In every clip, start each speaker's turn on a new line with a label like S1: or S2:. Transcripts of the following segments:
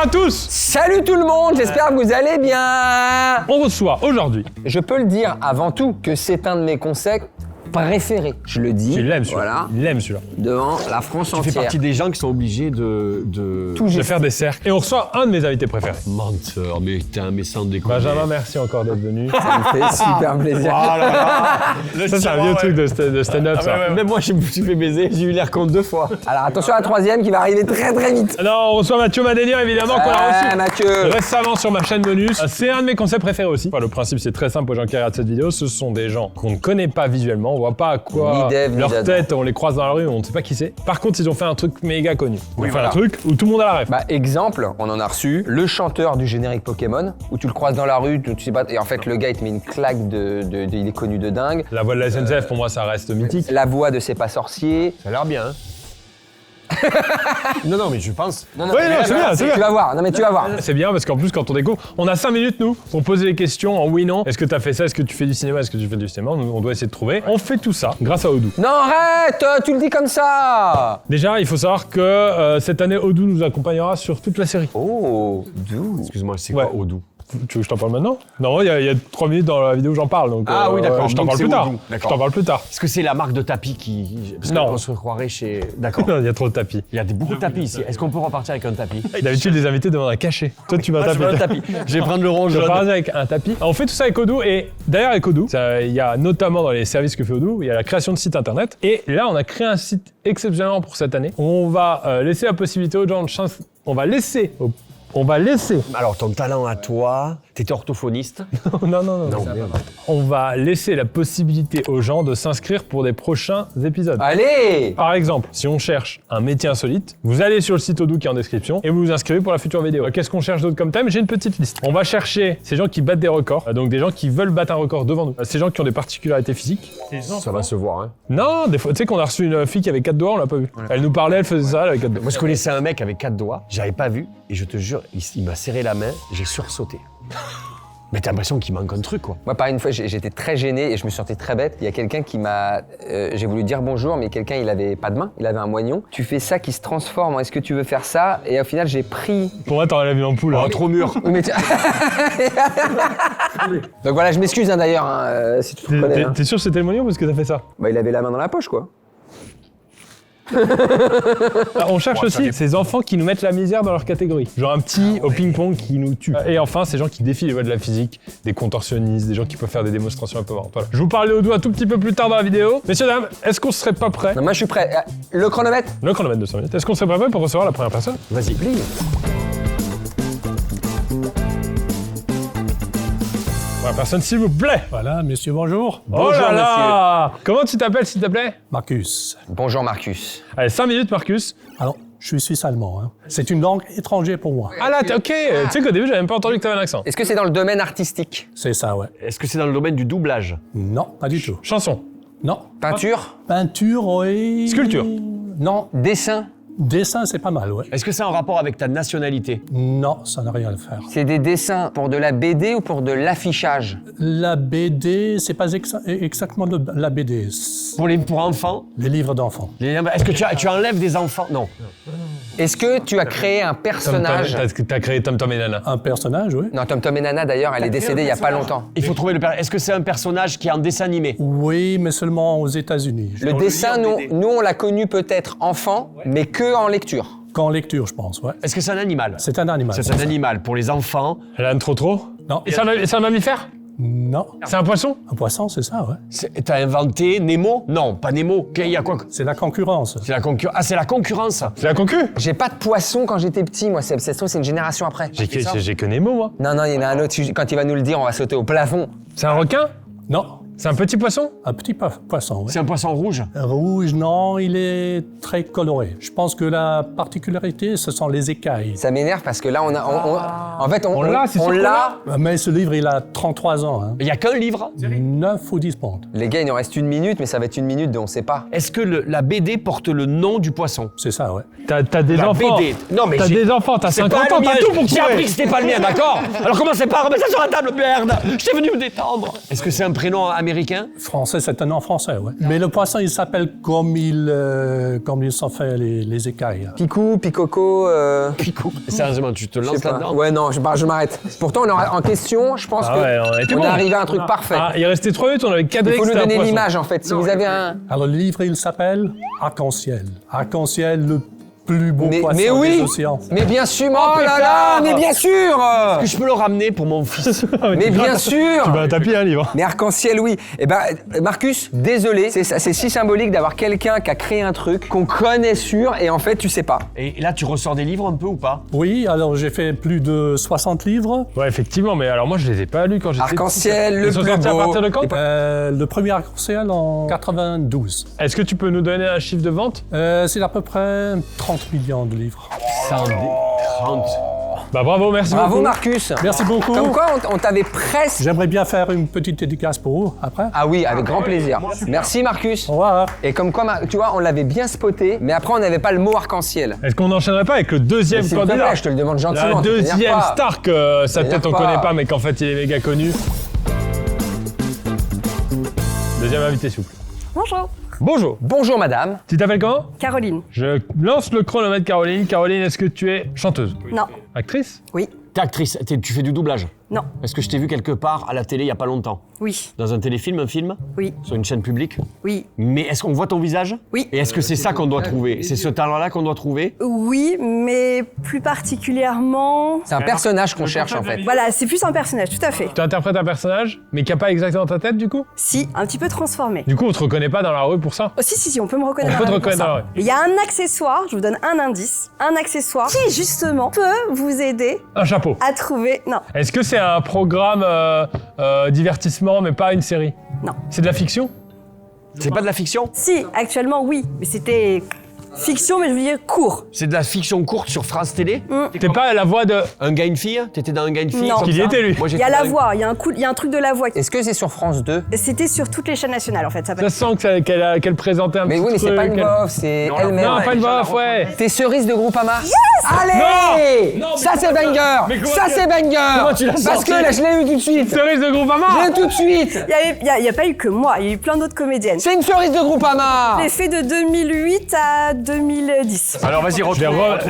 S1: à tous.
S2: Salut tout le monde, j'espère que vous allez bien.
S1: On reçoit aujourd'hui.
S2: Je peux le dire avant tout que c'est un de mes concepts préférés. Je le dis.
S1: Tu l'aimes celui-là.
S2: Voilà.
S1: Il l'aime celui-là.
S2: Devant la France
S3: Tu
S2: entière.
S3: fais partie des gens qui sont obligés de...
S1: De faire des cercles. Et on reçoit un de mes invités préférés.
S3: Menteur, mais t'es un méchant déconner.
S1: Benjamin, merci encore d'être venu.
S2: Ça me fait super plaisir.
S1: Ça, c'est un vieux truc de stand-up, ça.
S3: Même moi, je me suis fait baiser, j'ai eu l'air con 2 fois.
S2: Alors attention à la troisième qui va arriver très très vite.
S1: Alors, on reçoit Mathieu Madénian, évidemment, qu'on a reçu
S2: Mathieu.
S1: récemment sur ma chaîne Bonus. C'est un de mes concepts préférés aussi. Enfin, le principe, c'est très simple aux gens qui regardent cette vidéo. Ce sont des gens qu'on ne connaît pas visuellement. On voit pas à quoi
S2: Ni Dev, ni
S1: leur
S2: Dad.
S1: tête, on les croise dans la rue, on ne sait pas qui c'est. Par contre, ils ont fait un truc méga connu. Ils ont fait
S2: voilà.
S1: un truc où tout le monde a la ref.
S2: Bah exemple, on en a reçu le chanteur du générique Pokémon où tu le croises dans la rue, tu sais pas, et en fait le gars il te met une claque il est connu de dingue.
S1: La voix de la SNCF, pour moi, ça reste mythique.
S2: La voix de C'est pas sorcier.
S3: Ça a l'air bien, hein. Non, mais je pense.
S1: Oui, non, c'est bien, c'est bien.
S2: Tu vas voir, non mais tu vas voir.
S1: C'est bien parce qu'en plus, quand on découvre, on a 5 minutes, nous, pour poser les questions en oui, non. Est-ce que t'as fait ça? Est-ce que tu fais du cinéma? Est-ce que tu fais du cinéma? On doit essayer de trouver. On fait tout ça grâce à Odoo.
S2: Non arrête, tu le dis comme ça.
S1: Déjà, il faut savoir que cette année, Odoo nous accompagnera sur toute la série.
S2: Oh, d'où?
S3: Excuse-moi, c'est
S1: Ouais.
S3: quoi Odoo?
S1: Tu veux que je t'en parle maintenant? Non, il y a 3 minutes dans la vidéo où j'en parle. Donc,
S3: Ah oui, d'accord.
S1: Je t'en
S3: Donc
S1: parle
S3: c'est
S1: plus tard.
S3: Odoo.
S1: Je
S3: D'accord.
S1: t'en parle plus tard.
S3: Est-ce que c'est la marque de tapis qui... Parce
S1: Non.
S3: qu'on se croirait chez... D'accord.
S1: Il y a trop de tapis.
S3: Il y a beaucoup de tapis ici. Est-ce qu'on peut repartir avec un tapis?
S1: D'habitude, les invités demandent un cachet. Toi, tu vas
S3: Je veux un
S1: taper.
S3: tapis. Je vais prendre le rond
S1: Je vais
S3: jaune.
S1: parler avec un tapis. On fait tout ça avec Odoo et d'ailleurs avec Odoo, il y a notamment dans les services que fait Odoo, il y a la création de sites internet. Et là, on a créé un site exceptionnellement pour cette année. On va laisser la possibilité aux gens de changer. On va laisser.
S3: Alors, ton talent à toi, t'étais orthophoniste.
S1: Non.
S3: merde.
S1: On va laisser la possibilité aux gens de s'inscrire pour des prochains épisodes.
S2: Allez.
S1: Par exemple, si on cherche un métier insolite, vous allez sur le site Odoo qui est en description et vous vous inscrivez pour la future vidéo. Qu'est-ce qu'on cherche d'autre comme thème? J'ai une petite liste. On va chercher ces gens qui battent des records, donc des gens qui veulent battre un record devant nous. Ces gens qui ont des particularités physiques.
S3: Ça va se voir, hein.
S1: Non, des fois, tu sais qu'on a reçu une fille qui avait 4 doigts, on l'a pas vu. Elle nous parlait, elle faisait ça, elle avait 4 doigts.
S3: Moi, je connaissais un mec avec 4 doigts, j'avais pas vu, et je te jure, il m'a serré la main, j'ai sursauté. Mais t'as l'impression qu'il manque un truc, quoi.
S2: Moi, par une fois, j'étais très gêné et je me sentais très bête. Il y a quelqu'un qui m'a... j'ai voulu dire bonjour, mais quelqu'un, il avait pas de main, il avait un moignon. Tu fais ça qui se transforme en est-ce que tu veux faire ça? Et au final, j'ai pris...
S1: Pour moi, t'aurais la vue en poule.
S3: Oh,
S1: hein.
S3: trop mûr.
S2: Oui, mais Donc voilà, je m'excuse hein, d'ailleurs, si tu te reconnais. hein.
S1: T'es sûr que c'était le moignon parce que t'as fait ça?
S2: Bah, il avait la main dans la poche, quoi.
S1: On cherche aussi ces enfants qui nous mettent la misère dans leur catégorie. Genre un petit au ping-pong qui nous tue. Et enfin, ces gens qui défient les lois de la physique, des contorsionnistes, des gens qui peuvent faire des démonstrations un peu marrantes. Voilà. Je vous parle de Odoo un tout petit peu plus tard dans la vidéo. Messieurs, dames, est-ce qu'on serait pas prêts?
S2: Non, moi, je suis prêt. Le chronomètre?
S1: Le chronomètre de 5 minutes. Est-ce qu'on serait pas prêts pour recevoir la première personne?
S3: Vas-y.
S1: Première personne, s'il vous plaît.
S4: Voilà, monsieur, bonjour.
S1: Oh là là! Comment tu t'appelles, s'il te plaît?
S4: Marcus.
S2: Bonjour, Marcus.
S1: Allez, 5 minutes, Marcus.
S4: Alors, je suis suisse-allemand. Hein. C'est une langue étrangère pour moi.
S1: Ah là, ok. Tu sais qu'au début, j'avais même pas entendu que t'avais un accent.
S2: Est-ce que c'est dans le domaine artistique?
S4: C'est ça, ouais.
S3: Est-ce que c'est dans le domaine du doublage?
S4: Non, pas du tout.
S1: Chanson.
S4: Non.
S2: Peinture?
S4: Peinture, oui.
S1: Sculpture.
S4: Non.
S2: Dessin?
S4: Dessin, c'est pas mal, ouais.
S3: Est-ce que c'est en rapport avec ta nationalité?
S4: Non, ça n'a rien à faire.
S2: C'est des dessins pour de la BD ou pour de l'affichage?
S4: La BD, c'est pas exactement la BD. C'est
S3: Pour enfants?
S4: les livres d'enfants.
S3: Est-ce que tu enlèves des enfants? Non.
S2: Est-ce que tu as créé un personnage?
S1: T'as créé Tom Tom et Nana.
S4: Un personnage, oui.
S2: Non, Tom Tom et Nana, d'ailleurs, elle est décédée il y a pas longtemps.
S3: Il faut trouver le personnage. Est-ce que c'est un personnage qui est en dessin animé?
S4: Oui, mais seulement aux États-Unis.
S2: Le dessin, nous, on l'a connu peut-être enfant, mais que en lecture.
S4: Qu'en lecture, je pense, ouais.
S3: Est-ce que c'est un animal?
S4: C'est un animal.
S3: C'est un animal pour les enfants.
S1: Lan trop?
S4: Non.
S1: Et c'est un mammifère?
S4: Non.
S1: C'est un poisson?
S4: Un poisson, c'est ça, ouais.
S3: T'as inventé Nemo? Non, pas Nemo. Il y a quoi?
S4: C'est la concurrence.
S3: C'est la concurrence. Ah, c'est la concurrence.
S1: C'est la concu?
S2: J'ai pas de poisson quand j'étais petit, moi. C'est une génération après.
S1: J'ai que Nemo, moi.
S2: Non, il y en a un autre. Quand il va nous le dire, on va sauter au plafond.
S1: C'est un requin?
S4: Non.
S1: C'est un petit poisson?
S4: Un petit poisson, oui.
S3: C'est un poisson rouge.
S4: Rouge, non, il est très coloré. Je pense que la particularité, ce sont les écailles.
S2: Ça m'énerve parce que là, on
S1: l'a, c'est sûr qu'on
S2: l'a.
S4: Mais ce livre, il a 33 ans. Hein.
S3: Il n'y a qu'un livre.
S4: 9 ou 10 pentes.
S2: Les gars, il nous reste 1 minute, mais ça va être 1 minute de on sait pas.
S3: Est-ce que la BD porte le nom du poisson?
S4: C'est ça, ouais.
S1: T'as des
S3: La
S1: enfants.
S3: BD. Non, mais
S1: T'as
S3: j'ai-
S1: des enfants, t'as
S3: C'est
S1: 50
S3: pas
S1: ans,
S3: le
S1: t'as
S3: mien.
S1: tout pour
S3: J'ai appris
S1: trouver.
S3: que c'était pas le mien, d'accord? Alors commencez pas à remettre ça sur la table, merde. Je t'ai venu me détendre. Est-ce que c'est un prénom américain? américain?
S4: Français, c'est un nom français, ouais. Mais le poisson, il s'appelle comme ils sont faits les écailles.
S2: Picou, picoco.
S3: Picou. Sérieusement, tu te
S2: Je sais
S3: lances
S2: pas.
S3: là-dedans?
S2: Ouais, non, je m'arrête. Pourtant, on est en question, je pense
S1: Ah ouais, on était
S2: qu'on
S1: bon.
S2: est arrivé à un truc parfait.
S1: Ah, il restait 3 minutes, on avait cadré
S2: Il faut
S1: que
S2: nous
S1: c'était un
S2: donner
S1: poisson.
S2: l'image en fait. Si vous avez un.
S4: Alors, le livre, il s'appelle Arc-en-ciel. Arc-en-ciel, le plus beau poisson
S2: mais oui.
S4: des océans.
S2: Mais bien sûr. Oh là là, mais bien sûr.
S3: Est-ce que je peux le ramener pour mon fils?
S2: Mais bien sûr.
S1: Tu vas un tapis un livre.
S2: Mais arc-en-ciel, oui. Eh ben, Marcus, désolé, c'est si symbolique d'avoir quelqu'un qui a créé un truc qu'on connaît sûr et en fait tu sais pas.
S3: Et là, tu ressors des livres un peu ou pas?
S4: Oui, alors j'ai fait plus de 60 livres.
S1: Ouais, effectivement, mais alors moi je les ai pas lus quand j'étais
S2: Arc-en-ciel,
S1: petit.
S2: le
S1: Ils sont
S2: plus
S1: sortis
S2: beau.
S1: à partir de quand?
S4: Le premier arc-en-ciel en 92.
S1: Est-ce que tu peux nous donner un chiffre de vente?
S4: C'est à peu près 30 millions de livres.
S3: 30.
S1: Bah bravo, merci
S2: Bravo
S1: beaucoup.
S2: Marcus.
S4: Merci beaucoup.
S2: Comme quoi on t'avait presque.
S4: J'aimerais bien faire une petite dédicace pour vous après.
S2: Ah oui, avec grand plaisir. Merci Marcus.
S4: Au revoir.
S2: Et comme quoi, tu vois, on l'avait bien spoté, mais après on n'avait pas le mot arc-en-ciel.
S1: Est-ce qu'on n'enchaînerait pas avec le deuxième
S2: S'il te
S1: candidat?
S2: plaît, je te le demande gentiment.
S1: La
S2: tu t'énerves
S1: deuxième
S2: pas.
S1: star que ça peut-être on
S2: T'énerve
S1: connaît
S2: pas.
S1: pas, mais qu'en fait il est méga connu. Deuxième invité, s'il vous plaît.
S5: Bonjour,
S1: Bonjour.
S2: Bonjour madame.
S1: Tu t'appelles comment?
S5: Caroline.
S1: Je lance le chronomètre, Caroline. Caroline, est-ce que tu es chanteuse?
S5: Non.
S1: Actrice?
S5: Oui.
S3: T'es actrice, tu fais du doublage?
S5: Non.
S3: Est-ce que je t'ai vu quelque part à la télé il y a pas longtemps?
S5: Oui.
S3: Dans un téléfilm, un film?
S5: Oui.
S3: Sur une chaîne publique?
S5: Oui.
S3: Mais est-ce qu'on voit ton visage?
S5: Oui.
S3: Et est-ce que c'est ça qu'on doit trouver? C'est ce talent-là qu'on doit trouver?
S5: Oui, mais plus particulièrement...
S2: C'est un personnage qu'on cherche en fait.
S5: Voilà, c'est plus un personnage, tout à fait.
S1: Tu interprètes un personnage, mais qui n'a pas exactement ta tête, du coup?
S5: Si, un petit peu transformé.
S1: Du coup, on te reconnaît pas dans la rue pour ça?
S5: Oh, si, on peut me reconnaître.
S1: On peut te
S5: dans la rue
S1: reconnaître
S5: pour
S1: dans
S5: ça.
S1: la rue.
S5: Il y a un accessoire, je vous donne un indice, un accessoire qui justement peut vous aider
S1: Un chapeau.
S5: à trouver... Non,
S1: Est-ce que c'est un programme divertissement, mais pas une série?
S5: non.
S1: C'est de la fiction?
S3: C'est pas de la fiction?
S5: Si, actuellement oui, mais c'était fiction, mais je veux dire court.
S3: C'est de la fiction courte sur France Télé?
S1: T'es pas la voix de...
S3: Un gars, une fille? T'étais dans un gars, une fille?
S5: Non.
S3: comme
S1: Parce qu'il y
S3: ça
S1: était, lui.
S3: Moi,
S5: Il
S3: j'étais
S5: y a la
S3: dans-
S5: voix, il y a un truc de la voix.
S2: Est-ce que c'est sur France 2?
S5: C'était sur toutes les chaînes nationales en fait. Ça
S1: Ça sent qu'elle présentait un
S2: Mais
S1: petit
S2: oui, mais c'est
S1: truc,
S2: pas une
S1: elle-
S2: voix off, c'est elle-même.
S1: Non, pas une voix off, ouais.
S2: T'es cerise de Groupama. Allez
S1: Non, mais
S2: ça c'est
S1: comment
S2: banger.
S1: Mais comment
S2: Ça
S1: tu-
S2: c'est banger.
S1: Comment tu l'as
S2: Parce
S1: sorti
S2: que là je l'ai eu tout de suite.
S1: Cerise de
S2: Je
S1: Groupama.
S2: l'ai tout de suite.
S5: Il n'y a pas eu que moi, il y a eu plein d'autres comédiennes.
S2: C'est une cerise de Groupama.
S5: Je l'ai fait de 2008 à 2010.
S3: Alors vas-y, retrouve
S1: je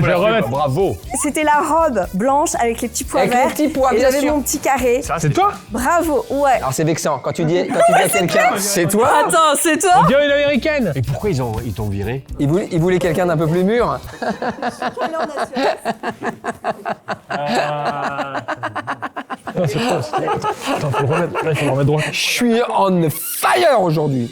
S1: vais remettre.
S3: Bravo.
S5: C'était la robe blanche avec les petits pois
S2: Avec les
S5: verts.
S2: petits pois,
S5: et
S2: bien
S5: j'avais
S2: sûr.
S5: mon petit carré.
S1: C'est toi?
S5: Bravo, ouais.
S2: Alors c'est vexant quand tu dis à quelqu'un c'est toi.
S5: Attends, c'est toi?
S1: On dirait une américaine.
S3: Et pourquoi ils t'ont viré?
S2: Il voulait quelqu'un d'un peu plus mûr.
S1: Non, c'est toi. Attends, faut le remettre. Là, il faut le remettre droit.
S2: Je suis on fire aujourd'hui.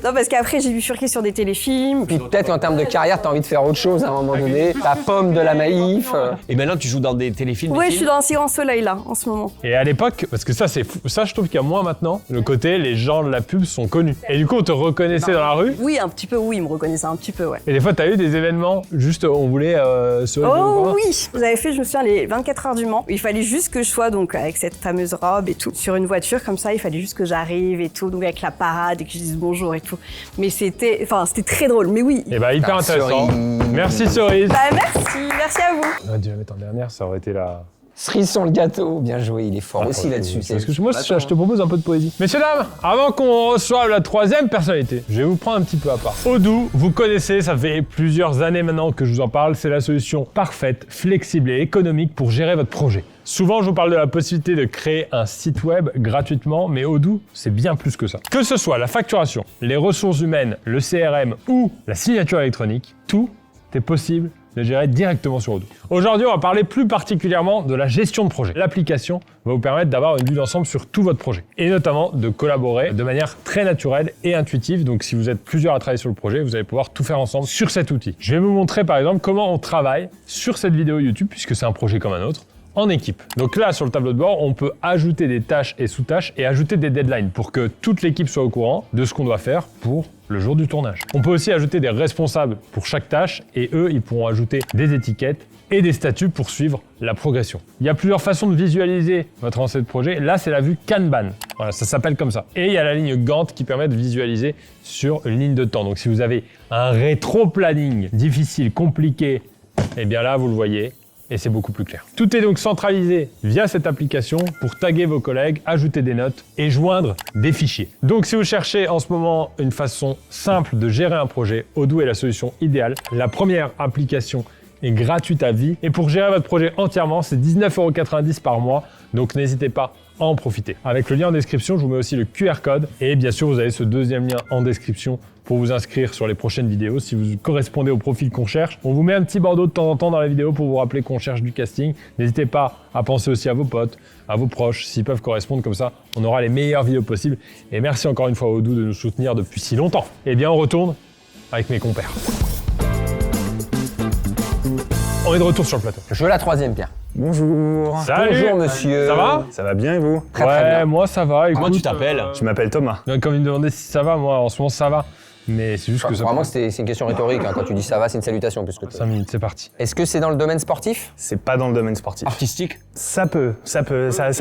S5: Non, parce qu'après, j'ai bifurqué sur des téléfilms.
S2: Puis peut-être qu'en termes de carrière, t'as envie de faire autre chose à un moment donné. Ta pomme de la maïf.
S3: Et maintenant, tu joues dans des téléfilms?
S5: Ouais,
S3: des
S5: je suis
S3: films
S5: dans Un si grand soleil là, en ce moment.
S1: Et à l'époque, parce que ça, c'est fou. Ça, je trouve qu'il y a moins maintenant. Le côté, les gens de la pub sont connus. Et du coup, on te reconnaissait dans la rue.
S5: Oui, un petit peu, oui, ils me reconnaissaient un petit peu, ouais.
S1: Et des fois, t'as eu des événements, juste on voulait se
S5: Oh oui, vous avez fait, je me souviens, les 24 heures du Mans. Il fallait juste que je sois donc avec cette fameuse robe et tout sur une voiture comme ça. Il fallait juste que j'arrive et tout, donc avec la parade et que je dise bonjour et tout. Mais c'était très drôle. Mais oui.
S1: Et bah, hyper
S2: Ah,
S1: intéressant.
S2: Cerise.
S1: Merci, Cerise.
S5: Bah merci à vous.
S1: On aurait dû la mettre en dernière, ça aurait été la.
S2: Cerise sur le gâteau. Bien joué, il est fort aussi là-dessus.
S1: Parce que moi, je te propose un peu de poésie. Messieurs, dames, avant qu'on reçoive la troisième personnalité, je vais vous prendre un petit peu à part. Odoo, vous connaissez, ça fait plusieurs années maintenant que je vous en parle, c'est la solution parfaite, flexible et économique pour gérer votre projet. Souvent, je vous parle de la possibilité de créer un site web gratuitement, mais Odoo, c'est bien plus que ça. Que ce soit la facturation, les ressources humaines, le CRM ou la signature électronique, tout est possible de gérer directement sur Odoo. Aujourd'hui, on va parler plus particulièrement de la gestion de projet. L'application va vous permettre d'avoir une vue d'ensemble sur tout votre projet et notamment de collaborer de manière très naturelle et intuitive. Donc, si vous êtes plusieurs à travailler sur le projet, vous allez pouvoir tout faire ensemble sur cet outil. Je vais vous montrer par exemple comment on travaille sur cette vidéo YouTube puisque c'est un projet comme un autre, en équipe. Donc là, sur le tableau de bord, on peut ajouter des tâches et sous-tâches et ajouter des deadlines pour que toute l'équipe soit au courant de ce qu'on doit faire pour le jour du tournage. On peut aussi ajouter des responsables pour chaque tâche et eux, ils pourront ajouter des étiquettes et des statuts pour suivre la progression. Il y a plusieurs façons de visualiser votre avancée de projet. Là, c'est la vue Kanban. Voilà, ça s'appelle comme ça. Et il y a la ligne Gantt qui permet de visualiser sur une ligne de temps. Donc, si vous avez un rétro-planning difficile, compliqué, eh bien là, vous le voyez, et c'est beaucoup plus clair. Tout est donc centralisé via cette application pour taguer vos collègues, ajouter des notes et joindre des fichiers. Donc si vous cherchez en ce moment une façon simple de gérer un projet, Odoo est la solution idéale. La première application est gratuite à vie et pour gérer votre projet entièrement, c'est 19,90 € par mois. Donc n'hésitez pas à en profiter. Avec le lien en description, je vous mets aussi le QR code et bien sûr, vous avez ce deuxième lien en description pour vous inscrire sur les prochaines vidéos si vous correspondez au profil qu'on cherche. On vous met un petit bandeau de temps en temps dans la vidéo pour vous rappeler qu'on cherche du casting. N'hésitez pas à penser aussi à vos potes, à vos proches, s'ils peuvent correspondre comme ça, on aura les meilleures vidéos possibles. Et merci encore une fois à Odoo de nous soutenir depuis si longtemps. Eh bien, on retourne avec mes compères. On est de retour sur le plateau.
S2: Je veux la troisième, Pierre.
S6: Bonjour.
S1: Salut.
S2: Bonjour, monsieur.
S1: Ça va?
S6: Ça va bien et vous?
S2: Très bien.
S1: Moi ça va.
S3: Comment
S1: écoute,
S3: tu t'appelles
S6: Je m'appelle Thomas.
S1: Comme il me demandait si ça va, moi en ce moment ça va. Mais c'est juste que ça.
S2: Vraiment, c'est une question rhétorique. Hein. Quand tu dis ça va, c'est une salutation plus que tout.
S1: 5 minutes, c'est parti.
S2: Est-ce que c'est dans le domaine sportif?
S6: C'est pas dans le domaine sportif.
S3: Artistique?
S6: Ça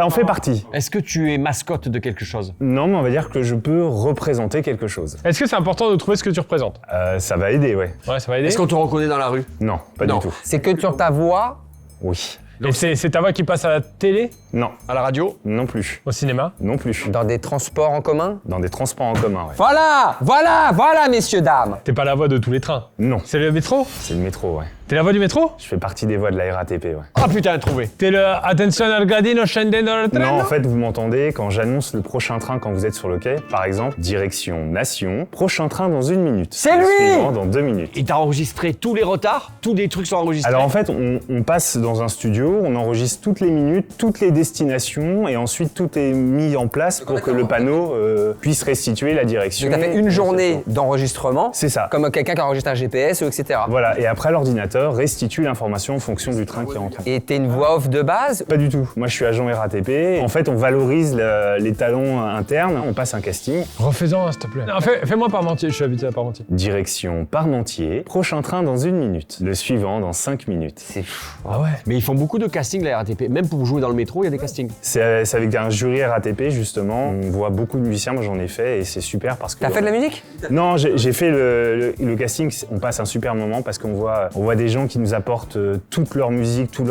S6: en fait partie.
S3: Est-ce que tu es mascotte de quelque chose?
S6: Non, mais on va dire que je peux représenter quelque chose.
S1: Est-ce que c'est important de trouver ce que tu représentes?
S6: Ça va aider, ouais.
S1: Ouais, ça va aider.
S3: Est-ce qu'on te reconnaît dans la rue?
S6: Non, pas
S3: Non.
S6: du tout.
S2: C'est que sur ta voix.
S6: Oui.
S1: Et c'est ta voix qui passe à la télé,
S6: Non,
S3: À la radio?
S6: non plus.
S1: au cinéma?
S6: Non plus.
S2: Dans des transports en commun?
S6: Dans des transports en commun, ouais.
S2: Voilà, messieurs, dames.
S1: T'es pas la voix de tous les trains.
S6: Non,
S1: C'est le métro?
S6: c'est le métro, ouais.
S1: T'es la voix du métro?
S6: Je fais partie des voies de la RATP, ouais.
S3: Ah putain, trouvé.
S1: T'es le attention al gradino scendendo dal treno?
S6: Non, en fait, vous m'entendez quand j'annonce le prochain train quand vous êtes sur le quai. Par exemple, direction Nation, prochain train dans 1 minute.
S2: C'est
S6: Le
S2: lui
S6: suivant dans 2 minutes.
S3: Il t'a enregistré tous les retards? Tous les trucs sont enregistrés?
S6: Alors en fait, on passe dans un studio, on enregistre toutes les minutes, toutes les destinations, et ensuite tout est mis en place pour que le panneau puisse restituer la direction.
S2: Donc t'as fait une journée d'enregistrement.
S6: C'est ça.
S2: Comme quelqu'un qui enregistre un GPS, etc.
S6: Voilà, et après l'ordinateur restitue l'information en fonction du train qui rentre.
S2: Et t'es une voix off de base?
S6: Pas du tout. Moi, je suis agent RATP. En fait, on valorise les talents internes, on passe un casting.
S1: Refais-en un, s'il te plaît. Non, fais-moi Parmentier, je suis habitué à Parmentier.
S6: Direction Parmentier, prochain train dans 1 minute. Le suivant dans 5 minutes.
S2: C'est fou.
S1: Ah ouais?
S3: Mais ils font beaucoup de castings, la RATP. Même pour jouer dans le métro, il y a des castings.
S6: C'est avec un jury RATP, justement. On voit beaucoup de musiciens, moi j'en ai fait, et c'est super parce que...
S2: T'as fait de la musique?
S6: Non, j'ai fait le casting, on passe un super moment parce qu'on voit des gens qui nous apportent toute leur musique, tout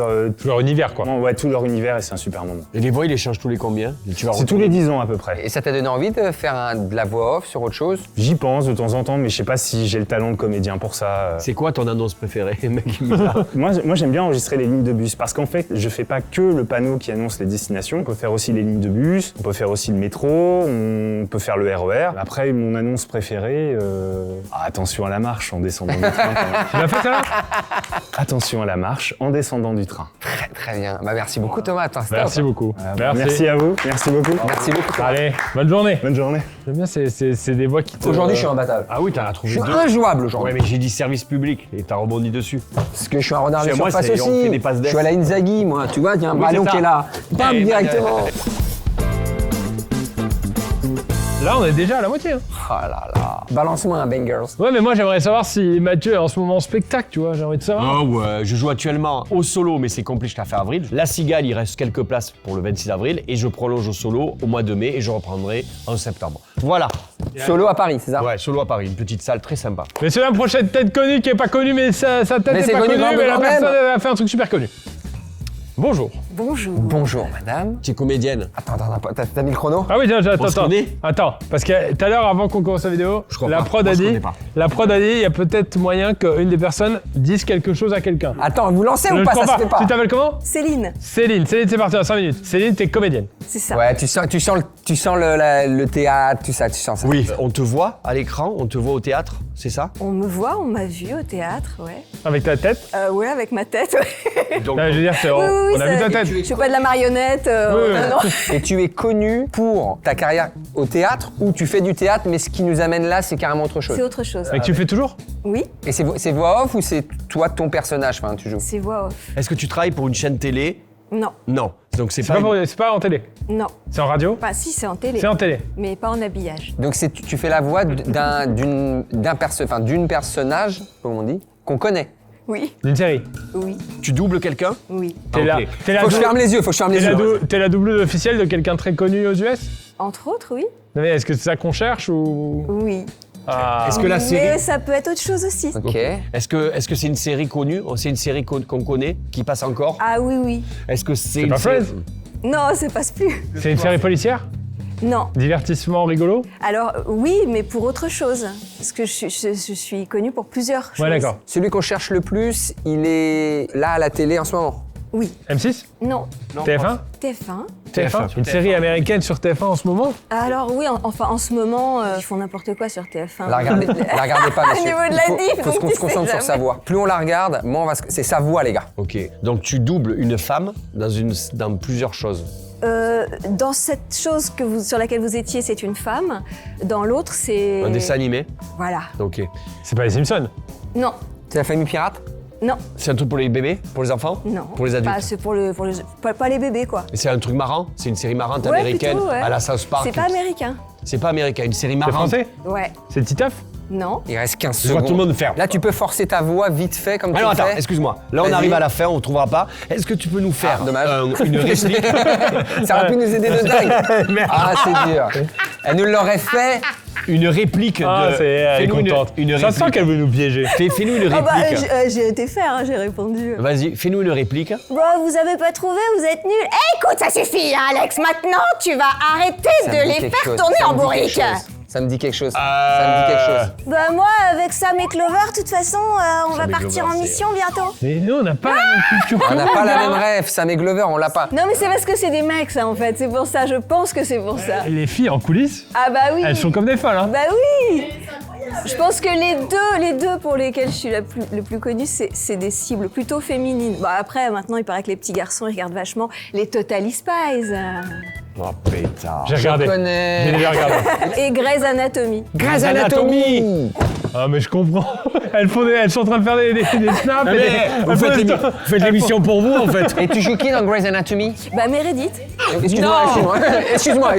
S1: Leur univers, quoi.
S6: ouais, tout leur univers et c'est un super moment.
S3: Et les voix, ils les changent tous les combien?
S6: C'est tous les 10 ans à peu près.
S2: Et ça t'a donné envie de faire de la voix off sur autre chose?
S6: J'y pense de temps en temps, mais je sais pas si j'ai le talent de comédien pour ça.
S3: C'est quoi ton annonce préférée, mec?
S6: Moi j'aime bien enregistrer les lignes de bus parce qu'en fait, je fais pas que le panneau qui annonce les destinations. On peut faire aussi les lignes de bus, on peut faire aussi le métro, on peut faire le RER. Après, mon annonce préférée, attention à la marche en descendant du train. quand même.
S1: Tu l'as fait, ça?
S6: Attention à la marche en descendant du train.
S2: Très très bien. Bah merci beaucoup Thomas. Attends, c'était
S1: Merci
S2: top.
S1: beaucoup.
S6: Merci à vous, merci beaucoup.
S2: Merci beaucoup Thomas.
S1: Allez, bonne journée.
S6: Bonne journée.
S1: J'aime bien, c'est des voix qui te...
S2: Aujourd'hui je suis imbattable.
S3: Ah oui, t'en as
S2: Je
S3: trouvé
S2: suis
S3: deux.
S2: injouable aujourd'hui.
S3: Ouais, mais j'ai dit service public et t'as rebondi dessus.
S2: Parce que je suis un renard de
S3: Parce que moi,
S2: surface
S3: c'est- on
S2: aussi.
S3: fait des passes
S2: Je
S3: d'ess.
S2: suis à la Inzaghi moi. Tu vois, il y a un ballon
S3: c'est ça.
S2: qui est là. Bam,
S3: Eh,
S2: directement.
S1: Là, on est déjà à la moitié. Hein.
S2: Oh là là. Balance-moi un bangers.
S1: Ouais, mais moi, j'aimerais savoir si Mathieu est en ce moment en spectacle, tu vois. J'ai envie de savoir.
S3: Ah ouais, je joue actuellement au solo, mais c'est compliqué jusqu'à fin avril. La Cigale, il reste quelques places pour le 26 avril et je prolonge au solo au mois de mai et je reprendrai en septembre. Voilà.
S2: Solo à Paris, c'est ça?
S3: Ouais, solo à Paris, une petite salle très sympa.
S1: Mais c'est la prochaine tête connue qui est pas connue, mais sa tête
S2: Mais
S1: est
S2: c'est
S1: pas
S2: connu
S1: connue,
S2: quand
S1: mais la
S2: même.
S1: personne elle a fait un truc super connu. Bonjour.
S5: Bonjour.
S2: Bonjour madame.
S3: Tu es comédienne.
S2: Attends, t'as mis le chrono?
S1: Ah oui, tiens,
S3: On se connaît
S1: attends, parce que tout à l'heure, avant qu'on commence la vidéo,
S3: Je crois
S1: la
S3: pas.
S1: prod
S3: Moi,
S1: a
S3: je
S1: dit,
S3: connais pas.
S1: il y a peut-être moyen qu'une des personnes dise quelque chose à quelqu'un.
S2: Attends, vous lancez
S1: Je
S2: ou
S1: ne
S2: pas?
S1: crois
S2: Ça se fait pas.
S1: Tu t'appelles comment?
S5: Céline,
S1: Céline, c'est parti, dans 5 minutes. Céline, t'es comédienne.
S5: c'est ça.
S2: Ouais, tu sens le théâtre, tout ça, tu sens ça.
S3: Oui, on te voit à l'écran, on te voit au théâtre, c'est ça?
S5: On me voit, on m'a vu au théâtre, ouais.
S1: Avec ta tête.
S5: Ouais, avec ma tête, ouais.
S3: Donc,
S1: Je veux dire,
S5: Oui, oui,
S1: on a vu
S5: ça-
S1: ta tête.
S5: Je suis pas de la marionnette.
S1: Oui, oui.
S5: non, non.
S2: Et tu es connu pour ta carrière au théâtre ou tu fais du théâtre, mais ce qui nous amène là, c'est carrément autre chose.
S5: C'est autre chose.
S1: Et que tu fais toujours?
S5: Oui,
S2: Et c'est voix off ou c'est toi, ton personnage, enfin, tu joues?
S5: c'est voix off.
S3: est-ce que tu travailles pour une chaîne télé?
S5: Non,
S3: Non. Donc c'est
S1: C'est
S3: pas.
S1: pas, c'est pas en télé.
S5: non.
S1: C'est en radio?
S5: Enfin, si, c'est en télé.
S1: C'est en télé.
S5: Mais pas en habillage.
S2: Donc tu fais la voix d'une personnage, comme on dit, qu'on connaît.
S5: Oui,
S1: D'une série.
S5: oui,
S3: Tu doubles quelqu'un?
S5: oui.
S1: T'es
S3: Ah,
S1: la,
S3: ok.
S1: t'es la
S2: Faut que je
S1: dou-
S2: ferme les yeux, faut que je ferme les
S1: t'es la
S2: yeux.
S1: dou- t'es la doubleuse officielle de quelqu'un très connu aux US?
S5: Entre autres, oui.
S1: Non, mais est-ce que c'est ça qu'on cherche ou...
S5: Oui.
S3: Est-ce que la
S5: Mais
S3: série...
S5: ça peut être autre chose aussi.
S2: Ok.
S3: Est-ce que c'est une série connue? C'est une série qu'on connaît, qui passe encore?
S5: Ah oui, oui.
S3: Est-ce que c'est
S1: pas
S3: une série...
S1: Friends?
S5: Non, ça passe plus.
S1: C'est une série policière?
S5: Non.
S1: Divertissement rigolo?
S5: Alors oui, mais pour autre chose. Parce que je suis connue pour plusieurs choses.
S1: Ouais, d'accord.
S2: Celui qu'on cherche le plus, il est là à la télé en ce moment.
S5: Oui.
S1: M6?
S5: Non.
S1: TF1?
S5: TF1.
S1: TF1. Une série américaine sur TF1 en ce moment?
S5: Alors oui, en ce moment, ils font n'importe quoi sur TF1.
S2: La regardez pas, monsieur.
S5: Au niveau de la diff,
S2: faut
S5: donc
S2: se
S5: tu
S2: concentre
S5: sais
S2: sur sa
S5: jamais.
S2: voix. Plus on la regarde, moins on va c'est sa voix, les gars.
S3: Ok. Donc tu doubles une femme dans plusieurs choses.
S5: Dans cette chose sur laquelle vous étiez, c'est une femme. Dans l'autre, c'est...
S3: Un dessin animé?
S5: Voilà.
S3: Ok.
S1: C'est pas les Simpsons?
S5: Non.
S2: C'est la famille pirate?
S5: Non.
S3: C'est un truc pour les bébés? Pour les enfants?
S5: Non.
S3: Pour les adultes?
S5: Pas, c'est pas les bébés, quoi.
S3: Et c'est un truc marrant? C'est une série marrante
S5: Ouais,
S3: américaine
S5: plutôt, ouais.
S3: à la South Park?
S5: C'est pas américain.
S3: C'est pas américain, une série
S1: C'est
S3: marrante.
S1: français?
S5: Ouais.
S1: C'est Titeuf?
S5: Non.
S2: Il reste 15
S3: Je vois
S2: secondes.
S3: tout le monde faire.
S2: Là, tu peux forcer ta voix vite fait comme tu
S3: Alors
S2: le
S3: attends,
S2: fais.
S3: excuse-moi. Là, on
S2: Vas-y.
S3: arrive à la fin, on ne trouvera pas. Est-ce que tu peux nous faire
S2: Ah, dommage.
S3: une réplique?
S2: Ça aurait pu nous aider de dingue. Ah, c'est dur. Elle nous l'aurait fait.
S3: Une réplique
S1: Ah,
S3: de.
S1: elle est
S3: Fais-nous
S1: contente.
S3: Une
S1: Ça sent
S3: réplique.
S1: qu'elle veut nous piéger.
S3: Fais-nous une
S5: Ah bah,
S3: réplique.
S5: j'ai été faire, hein, j'ai répondu.
S3: Vas-y, fais-nous une réplique.
S5: Bon, vous avez pas trouvé, vous êtes nuls. Eh, écoute, ça suffit, hein, Alex. Maintenant, tu vas arrêter
S2: Ça
S5: de
S2: me dit
S5: les
S2: quelque
S5: faire
S2: chose,
S5: tourner
S2: ça
S5: en
S2: me dit quelque
S5: bourrique.
S2: chose. Ça me dit quelque chose. Ça me dit quelque chose.
S5: Bah moi, avec Sam et Clover, de toute façon, on va
S3: et
S5: partir
S3: Clover,
S5: en
S3: c'est-
S5: mission bientôt.
S1: Mais nous, on n'a pas la même culture
S2: On
S1: que
S2: n'a
S1: vous,
S2: pas la
S1: gars.
S2: même rêve. Sam et Glover, on l'a pas.
S5: Non, mais c'est parce que c'est des mecs, ça, en fait. C'est pour ça, je pense que c'est pour ça.
S1: Les filles en coulisses,
S5: Ah bah oui.
S1: elles sont comme des folles, hein.
S5: Bah oui. Je pense que les deux pour lesquels je suis le plus connue, c'est des cibles plutôt féminines. Bah après, maintenant, il paraît que les petits garçons, ils regardent vachement les Totally Spies.
S3: Oh pétard.
S1: J'ai regardé.
S2: connais.
S1: J'ai déjà regardé.
S5: Et Grey's Anatomy.
S2: Grey's Anatomy.
S1: Ah, mais je comprends. Elles sont en train de faire des snaps.
S3: Mais vous
S1: elles font des-
S3: faites l'émission pour vous, en fait.
S2: Et tu joues qui dans Grey's Anatomy?
S5: Bah Meredith,
S2: Excuse-moi.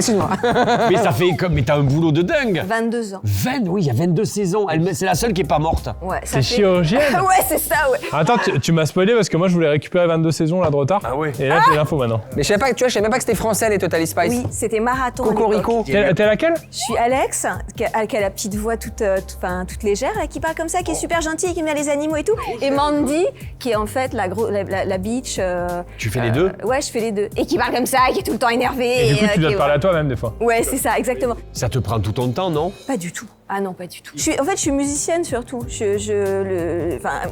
S3: Mais ça fait comme. Mais t'as un boulot de dingue.
S5: 22 ans.
S3: 20, oui, il y a 22 saisons. C'est la seule qui est pas morte.
S5: Ouais, ça
S1: T'es
S5: fait...
S1: chirurgienne?
S5: Ouais, c'est ça, ouais.
S1: Attends, tu m'as spoilé parce que moi, je voulais récupérer 22 saisons là de retard.
S3: Ah ouais.
S1: Et là, j'ai l'info maintenant.
S2: Mais je savais pas, tu vois, je savais même pas que c'était français les Totally Spice.
S5: Oui, c'était marathon. à
S2: Cocorico.
S5: l'époque.
S1: T'es laquelle?
S5: Je suis Alex, qui a la petite voix toute légère, là, qui parle comme ça, qui est super gentille, qui aime bien les animaux et tout. Et Mandy, qui est en fait la bitch.
S3: Tu fais les deux?
S5: Ouais, je fais les deux. Et qui parle comme ça, qui est tout le temps énervée.
S1: Et du coup, tu dois
S5: qui-
S1: te parler à toi-même des fois.
S5: Ouais, c'est ça, exactement.
S3: Ça te prend tout ton temps, non?
S5: Pas du tout. Ah non, pas du tout. Je suis musicienne surtout.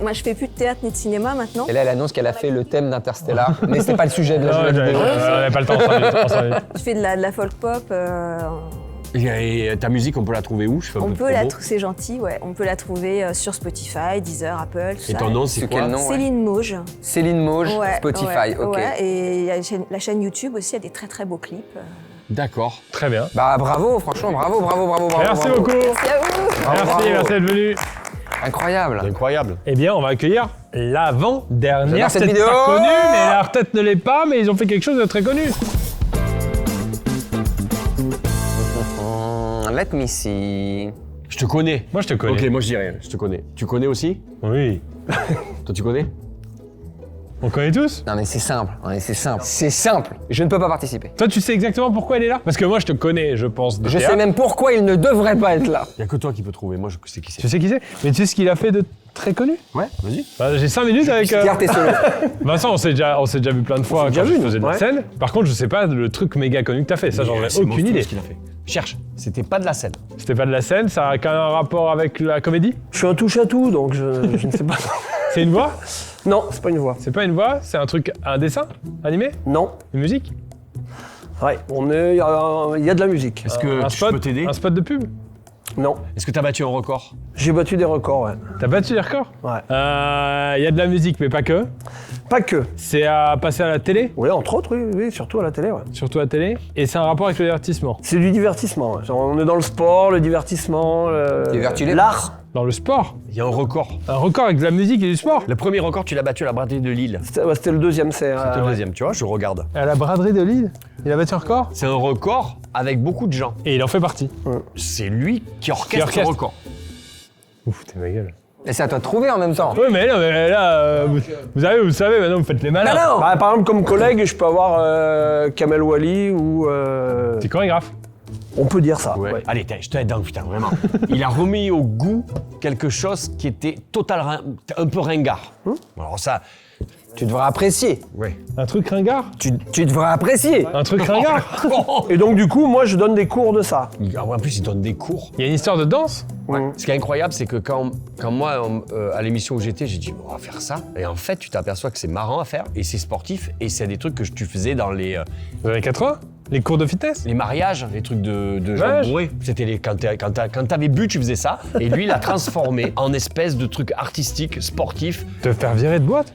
S5: Moi, je fais plus de théâtre ni de cinéma maintenant.
S2: Et là, elle annonce qu'elle a fait le thème d'Interstellar. Mais c'était pas le sujet de la
S1: Non,
S2: journée
S1: j'avais
S2: vidéo.
S1: pas le temps en 5 minutes.
S5: Je fais de la folk pop.
S3: Et ta musique, on peut la trouver où? Je fais un
S5: On
S3: peu de
S5: peut la
S3: promo.
S5: trouver, c'est gentil, ouais. On peut la trouver sur Spotify, Deezer, Apple, tout
S3: Et
S5: ça.
S3: ton nom, c'est
S2: Sous
S3: quoi?
S2: quel nom?
S5: Céline Mauge.
S2: Céline Mauge,
S5: Ouais,
S2: Spotify,
S5: ouais,
S2: ok.
S5: ouais. Et il y a la chaîne YouTube aussi, il y a des très très beaux clips.
S3: D'accord.
S1: Très bien.
S2: Bah bravo, franchement, bravo.
S1: Merci
S2: bravo.
S1: beaucoup.
S5: Merci à vous.
S2: Bravo.
S1: Merci d'être venu.
S2: Incroyable.
S3: Incroyable.
S1: Eh bien, on va accueillir l'avant-dernière.
S2: J'adore cette
S1: Peut-être
S2: vidéo.
S1: pas connue, mais leur tête ne l'est pas, mais ils ont fait quelque chose de très connu.
S2: Let me see.
S3: Je te connais.
S1: Moi, je te connais.
S3: Ok, moi je dis rien. Je te connais. Tu connais aussi?
S1: Oui.
S3: Toi, tu connais?
S1: On connaît tous?
S2: Non mais c'est simple, c'est simple. Je ne peux pas participer.
S1: Toi, tu sais exactement pourquoi elle est là? Parce que moi, je te connais, je pense. de
S2: Je
S1: théâtre.
S2: sais même pourquoi il ne devrait pas être là.
S3: Il y a que toi qui peux trouver. Moi, je sais qui
S1: Tu
S3: c'est.
S1: sais qui c'est? Mais tu sais ce qu'il a fait de très connu?
S3: Ouais, vas-y.
S1: Bah, j'ai 5 minutes avec.
S2: Pierre, t'es solo.
S1: Vincent, on s'est déjà vu plein de fois
S6: déjà
S1: quand
S6: vu,
S1: je faisais de la
S6: ouais.
S1: scène. Par contre, je sais pas le truc méga connu que t'as fait. Ça, j'en ai
S3: C'est
S1: aucune
S3: monstrueux
S1: idée.
S3: ce qu'il a fait. Cherche. C'était pas de la scène.
S1: C'était pas de la scène, ça a quand même un rapport avec la comédie?
S6: Je suis un touche-à-tout, donc je ne sais pas.
S1: C'est une voix?
S6: Non, c'est pas une voix.
S1: C'est pas une voix, c'est un truc, un dessin animé?
S6: Non.
S1: Une musique?
S6: Ouais, il y a de la musique.
S3: Est-ce que
S1: Un
S3: je
S1: spot?
S3: peux t'aider?
S1: Un spot de pub?
S6: Non.
S3: Est-ce que t'as battu un record?
S6: J'ai battu des records, ouais.
S1: T'as battu les records?
S6: Ouais.
S1: Il y a de la musique, mais pas que.
S6: Pas que.
S1: C'est à passer à la télé,
S6: Oui, entre autres, oui, surtout à la télé, ouais.
S1: surtout à la télé. Et c'est un rapport avec le divertissement.
S6: C'est du divertissement. Ouais. Genre, on est dans le sport, le divertissement,
S2: Divertis-les.
S6: l'art.
S1: Dans le sport.
S3: Il y a un record.
S1: Un record avec de la musique et du sport.
S3: Le premier record, tu l'as battu à la braderie de Lille.
S6: C'était le deuxième, c'est...
S3: C'était le deuxième, tu vois, je regarde.
S1: À la braderie de Lille, il a battu un record.
S3: C'est un record avec beaucoup de gens.
S1: Et il en fait partie.
S3: C'est lui qui orchestre ce
S1: orchestre.
S3: record.
S1: Ouf, t'es ma gueule.
S2: Et c'est à toi de trouver en même temps.
S1: Oui, mais non, mais là, vous savez, maintenant vous faites les malins.
S2: non.
S6: Bah, par exemple, comme collègue, je peux avoir Kamel Wally ou...
S1: T'es chorégraphe.
S7: On peut dire ça.
S3: Ouais.
S7: Ouais.
S3: Allez, je te dedans, putain, vraiment. Il a remis au goût quelque chose qui était un peu ringard. Alors ça,
S2: Tu devrais apprécier.
S3: ouais.
S1: Un truc ringard?
S2: Tu devrais apprécier.
S1: Un truc ringard?
S7: Et donc du coup, moi je donne des cours de ça.
S3: En plus, il donne des cours.
S1: Il y a une histoire de danse?
S3: Ce qui est incroyable, c'est que quand moi, à l'émission où j'étais, j'ai dit, on va faire ça. Et en fait, tu t'aperçois que c'est marrant à faire, et c'est sportif, et c'est des trucs que tu faisais dans les
S1: Dans les 80? Les cours de fitness?
S3: mariages, les trucs de gens
S1: Ouais,
S3: bourrés. C'était quand t'avais bu, tu faisais ça. Et lui, il a transformé en espèce de truc artistique, sportif.
S1: Te faire virer de boîte?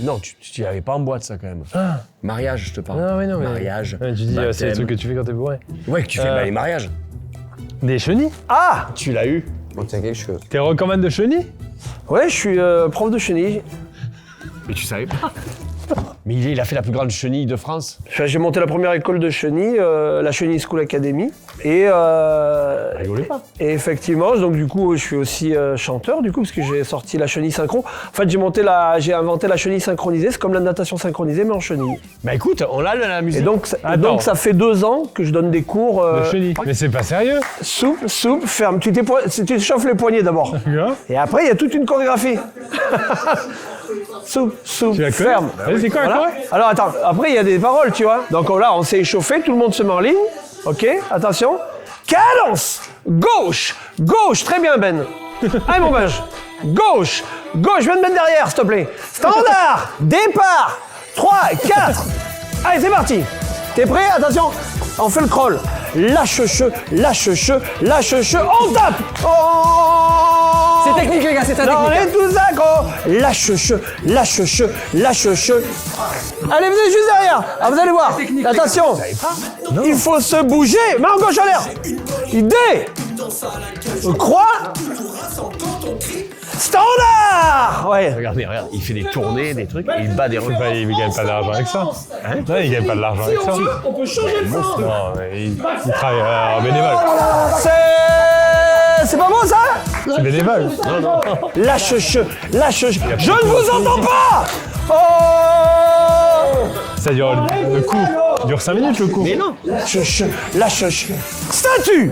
S3: Non, tu n'y avais pas en boîte, ça, quand même. Mariage, je te parle.
S1: Non, mais non, mais...
S3: Mariage.
S1: Ouais, tu dis, c'est
S3: baptême.
S1: les trucs que tu fais quand t'es bourré.
S3: Ouais, que tu fais les mariages.
S1: Des chenilles?
S7: Ah!
S3: Tu l'as eu.
S2: Bon, c'est quelque chose.
S1: T'es recommande de chenilles?
S7: Ouais, je suis prof de chenille.
S3: Mais tu savais pas. Mais il a fait la plus grande chenille de France.
S7: J'ai monté la première école de chenille, la Chenille School Academy. Et,
S3: Rigolez pas.
S7: et effectivement, donc du coup, je suis aussi chanteur, du coup, parce que j'ai sorti la chenille synchro. En fait, j'ai inventé la chenille synchronisée, c'est comme la natation synchronisée, mais en chenille.
S3: Bah écoute, on l'a la musique.
S7: Et donc, ça fait 2 ans que je donne des cours.
S1: De chenilles. Mais c'est pas sérieux?
S7: Souple, ferme. Tu chauffes les poignets d'abord.
S1: Hein?
S7: Et après, il y a toute une chorégraphie. Souple,
S1: Tu la connais?
S7: ferme.
S1: Vas-y, c'est quoi,
S7: Voilà.
S1: quoi?
S7: Alors attends, après il y a des paroles, tu vois. Donc là, on s'est échauffé, tout le monde se met en ligne. Ok, attention. Cadence. Gauche, gauche, très bien Ben. Allez mon bench. Gauche, viens de mettre derrière, s'il te plaît. Standard, départ. 3, 4. Allez, c'est parti. T'es prêt? Attention, on fait le crawl. Lâche-che, on tape. Oh.
S2: C'est technique, les gars, c'est
S7: Non, on
S2: technique.
S7: est tous accros. Lâche-che. Allez, vous êtes juste derrière. Ah, vous allez voir. Attention. Il faut se bouger. Main en gauche à l'air. Idée. Croix. Standard. Ouais.
S3: Regardez, regarde, il fait des tournées, des trucs, et il bat des records.
S1: Bah, il gagne pas d'argent avec ça. Non, il gagne pas de l'argent avec ça.
S7: On peut changer de ça.
S1: Non, mais il travaille en bénévole.
S7: C'est pas beau ça?
S1: C'est bénévole.
S7: Lâche-che. Je ne vous entends pas. Oh.
S1: Ça dure le coup. Il dure 5 minutes le coup.
S3: Mais non.
S7: Lâche-che. Statue.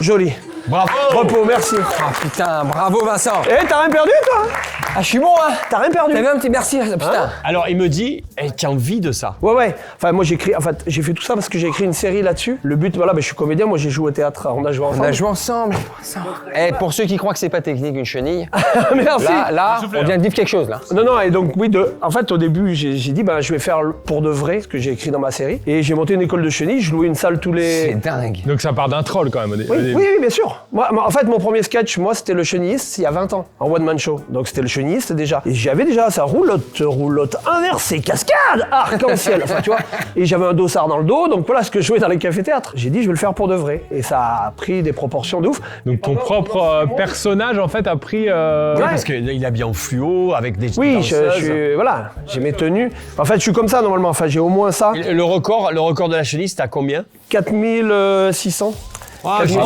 S7: Joli.
S3: Bravo.
S7: Repos, merci.
S2: Ah putain, bravo Vincent.
S7: Eh, t'as rien perdu toi?
S2: Ah, je suis bon, hein.
S7: T'as rien perdu?
S2: T'as vu un petit merci, putain.
S3: Alors, il me dit, tu as envie de ça.
S7: Ouais. Enfin, moi j'ai fait tout ça parce que j'ai écrit une série là-dessus. Le but, voilà, je suis comédien, moi j'ai joué au théâtre, on a joué ensemble.
S2: On a joué ensemble. Eh, pour ceux qui croient que c'est pas technique une chenille,
S7: Merci.
S2: là, on vient de vivre quelque chose là.
S7: Non, et donc oui, en fait au début j'ai dit je vais faire pour de vrai ce que j'ai écrit dans ma série. Et j'ai monté une école de chenille, je louais une salle tous
S2: C'est
S7: les...
S2: dingue.
S1: Donc ça part d'un troll quand même au début.
S7: Oui, bien sûr. Moi, en fait, mon premier sketch, c'était le chenilliste il y a 20 ans, en one-man show. Donc c'était le chenilliste déjà. Et j'avais déjà ça, roulotte inversée, cascade, arc-en-ciel, enfin tu vois. Et j'avais un dossard dans le dos, donc voilà ce que je jouais dans les cafés-théâtres. J'ai dit, je vais le faire pour de vrai. Et ça a pris des proportions de ouf.
S1: Donc ton propre personnage en fait a pris...
S3: Oui, parce qu'il est habillé en fluo, avec des
S7: Oui,
S3: danseuses.
S7: voilà, j'ai mes tenues. En fait, je suis comme ça normalement, enfin j'ai au moins ça.
S3: Le record de la chenille, c'est à combien?
S7: 4600.
S3: Ah,
S7: Ça, c'est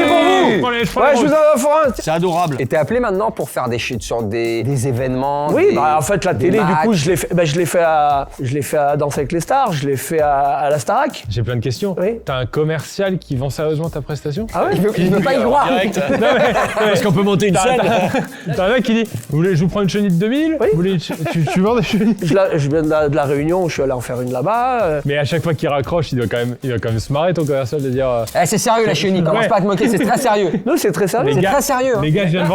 S7: pour vous.
S1: Allez,
S7: Ouais, je vous en offre un.
S3: C'est adorable.
S2: Et t'es appelé maintenant pour faire des chutes sur des événements.
S7: Oui, en fait, la
S2: des
S7: télé, du coup,
S2: matchs.
S7: je l'ai fait à Danser avec les stars, je l'ai fait à la Starac.
S1: J'ai plein de questions.
S7: Oui.
S1: T'as un commercial qui vend sérieusement ta prestation?
S7: Ah ouais?
S2: Il veut pas y croire.
S3: Direct. Parce qu'on peut monter une scène.
S1: T'as un mec qui dit, je vous prends une chenille de 2000?
S7: Oui.
S1: Vous voulez tu vends des chenilles?
S7: Je viens de la Réunion où je suis allé en faire une là-bas.
S1: Mais à chaque fois qu'il raccroche, il doit quand même se marrer ton commercial de dire...
S2: Eh, c'est sérieux la chenille, commence
S1: Ouais.
S2: pas à te moquer, c'est très sérieux.
S7: Non, c'est très sérieux.
S2: C'est très sérieux.
S1: Les gars, je viens de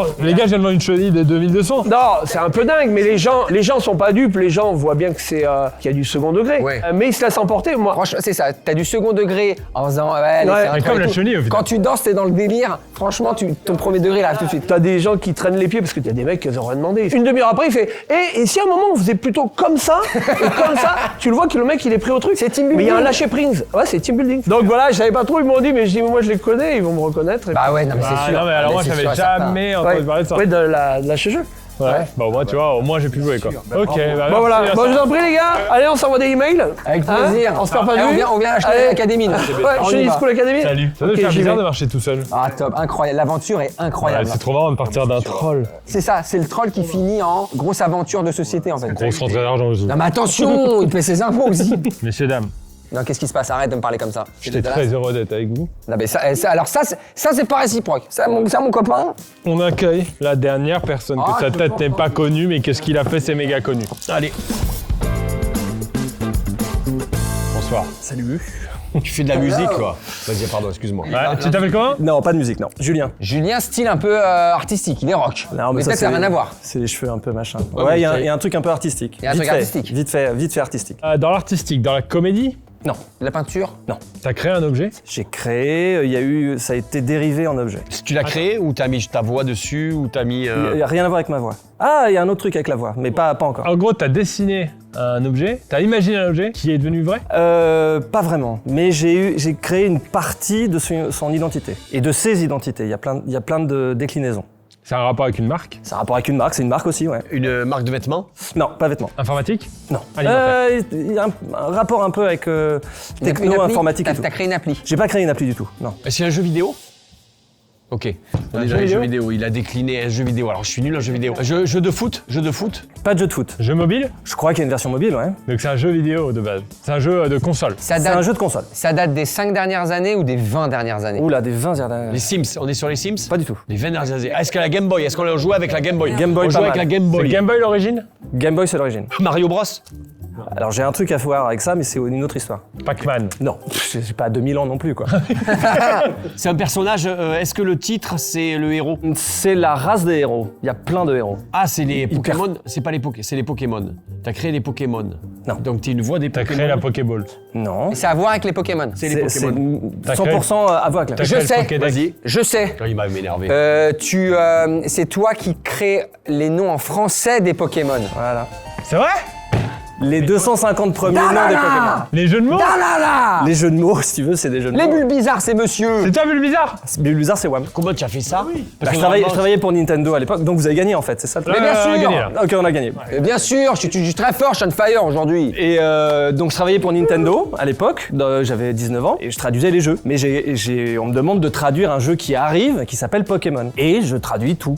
S1: vendre une chenille de 2200.
S7: Non, c'est un peu dingue, mais les gens sont pas dupes, les gens voient bien que qu'il y a du second degré.
S2: Ouais.
S7: Mais ils se laissent emporter, moi.
S2: Franchement, c'est ça. T'as du second degré en faisant. Ouais, allez,
S7: Ouais.
S2: c'est un
S1: Mais
S2: troll
S1: comme
S2: et
S1: la
S2: tout.
S1: chenille, au final.
S2: Quand tu danses, t'es dans le délire. Franchement, ton premier degré, là, tout de suite.
S7: T'as des gens qui traînent les pieds parce que t'as des mecs qui ont rien demandé. Une demi-heure après, il fait et si à un moment on faisait plutôt comme ça et comme ça, tu le vois que le mec il est pris au truc.
S2: C'est team building.
S7: Mais il y a un lâcher prise. Ouais, c'est team building. Donc voilà, je savais pas trop, ils m'ont dit, mais je dis, moi je les connais, ils vont me reconnaître. Et
S2: Bah ouais, non, mais c'est sûr.
S1: non mais alors moi
S2: c'est
S1: j'avais
S2: sûr et certain.
S1: jamais entendu
S7: ouais,
S1: parler de ça.
S7: ouais, de la chez-jeu.
S1: Ouais. Bah au moins tu vois, au moins j'ai pu jouer quoi. Ok, bah
S7: Bon voilà,
S1: merci,
S7: bon, je vous
S1: Vincent.
S7: en prie les gars, allez on s'envoie des emails.
S2: Avec plaisir.
S7: On se perd pas
S2: Eh,
S7: de vue.
S2: on vient acheter
S7: Allez.
S2: l'académie. là.
S7: Ouais,
S2: On y
S7: Chenille
S2: va.
S7: School Academy.
S1: Salut. Ça doit
S7: Ok,
S1: faire
S7: j'y
S1: bizarre
S7: vais.
S1: de marcher tout seul.
S2: Ah top, incroyable. L'aventure est
S1: Ouais,
S2: incroyable.
S1: c'est trop marrant de partir d'un troll.
S2: C'est ça, c'est le troll qui finit en grosse aventure de société en fait.
S1: Grosse rentrée d'argent aussi.
S2: Non mais attention, il paie ses impôts aussi.
S1: Messieurs, dames,
S2: Non, qu'est-ce qui se passe? Arrête de me parler comme ça.
S1: J'étais très heureux d'être avec vous.
S2: Non, mais alors ça c'est pas réciproque. Ça, mon copain.
S1: On accueille la dernière personne que sa tête n'est pas connue, mais que ce qu'il a fait, c'est méga connu. Allez. Bonsoir.
S8: Salut.
S3: Tu fais de la musique, quoi. Vas-y, pardon, excuse-moi.
S1: Ouais, tu t'appelles comment?
S8: Non, pas de musique, non. Julien.
S2: Julien, style un peu artistique, il est rock.
S8: Non,
S2: mais peut-être ça n'a rien à voir.
S8: C'est les cheveux un peu machin.
S3: Ouais,
S8: Ouais,
S3: mais
S8: il y a un truc un peu artistique.
S2: Il y a un truc artistique.
S8: Vite fait artistique.
S1: Dans l'artistique, dans la comédie,
S8: Non,
S2: La peinture.
S1: t'as créé un objet?
S8: j'ai créé, ça a été dérivé en objet.
S3: Tu l'as créé ou t'as mis ta voix dessus ou t'as mis...
S8: Il n'y a rien à voir avec ma voix. Ah, il y a un autre truc avec la voix, mais pas encore.
S1: En gros, t'as dessiné un objet, t'as imaginé un objet qui est devenu vrai?
S8: Pas vraiment, mais j'ai créé une partie de son identité et de ses identités. Il y a plein de déclinaisons.
S1: C'est un rapport avec une marque?
S8: Ça a rapport avec une marque, c'est une marque aussi, ouais.
S3: Une marque de vêtements?
S8: Non, pas vêtements.
S1: Informatique?
S8: Non.
S1: Alimentaire.
S8: Il y a un rapport un peu avec
S2: Une
S8: techno,
S2: appli.
S8: informatique et tout.
S2: T'as créé une appli.
S8: J'ai pas créé une appli du tout, non.
S3: C'est un jeu vidéo? Ok. On est dans les jeux vidéo. Il a décliné un jeu vidéo. Alors je suis nul en jeu vidéo. Jeu de foot?
S8: Pas de jeu de foot.
S1: Jeu mobile?
S8: Je crois qu'il y a une version mobile, ouais.
S1: Donc c'est un jeu vidéo de base. C'est un jeu de console.
S2: Ça
S8: C'est un
S2: date,
S8: jeu de console.
S2: ça date des 5 dernières années ou des 20 dernières années?
S8: Oula, des 20 dernières.
S3: Les Sims, on est sur les Sims?
S8: Pas du tout.
S3: Les 20 dernières années. Est-ce que la Game Boy? Est-ce qu'on a joué avec la Game Boy?
S8: Game Boy,
S3: On
S8: pas
S3: joue avec
S8: mal.
S3: la Game
S1: C'est
S3: Boy.
S1: Game Boy l'origine?
S8: Game Boy, c'est l'origine.
S3: Mario Bros?
S8: Alors j'ai un truc à voir avec ça, mais c'est une autre histoire.
S1: Pac-Man.
S8: Non, j'ai pas 2000 ans non plus, quoi.
S3: C'est un personnage. Est-ce que le titre, c'est le héros?
S8: C'est la race des héros. Il y a plein de héros.
S3: Ah, c'est les Pokémon? C'est pas les Pokémon, c'est les Pokémon. T'as créé les Pokémon.
S8: Non.
S3: Donc t'es une voix des
S1: T'as
S3: Pokémon.
S1: créé la Pokéball.
S8: Non.
S2: C'est à voir avec les Pokémon.
S3: C'est les Pokémon.
S8: C'est 100% à voir avec
S1: T'as
S8: la...
S1: créé
S2: sais.
S1: le Pokédex.
S3: Vas-y.
S2: Je sais.
S3: Oh, il va m'énerver.
S2: C'est toi qui crée les noms en français des Pokémon.
S8: Voilà.
S1: C'est vrai?
S8: Les 250 premiers noms des Pokémon.
S1: Les jeux de mots?
S8: Les jeux de mots, si tu veux, c'est des jeux de
S2: Les
S8: mots.
S2: bulles bizarres, c'est monsieur.
S1: C'est toi, Bulle Bizarre?
S8: Bizarre, c'est WAM.
S3: Comment tu as fait ça? Parce
S8: Bah,
S3: que
S8: je travaillais pour Nintendo à l'époque, donc vous avez gagné en fait, c'est ça le truc.
S2: Mais bien
S1: on a
S2: sûr.
S1: gagné, là.
S8: Ok, on a gagné.
S2: Bien sûr, je suis très fort, je suis on fire aujourd'hui.
S8: Et donc je travaillais pour Nintendo à l'époque, j'avais 19 ans, et je traduisais les jeux. Mais on me demande de traduire un jeu qui arrive, qui s'appelle Pokémon. Et je traduis tout.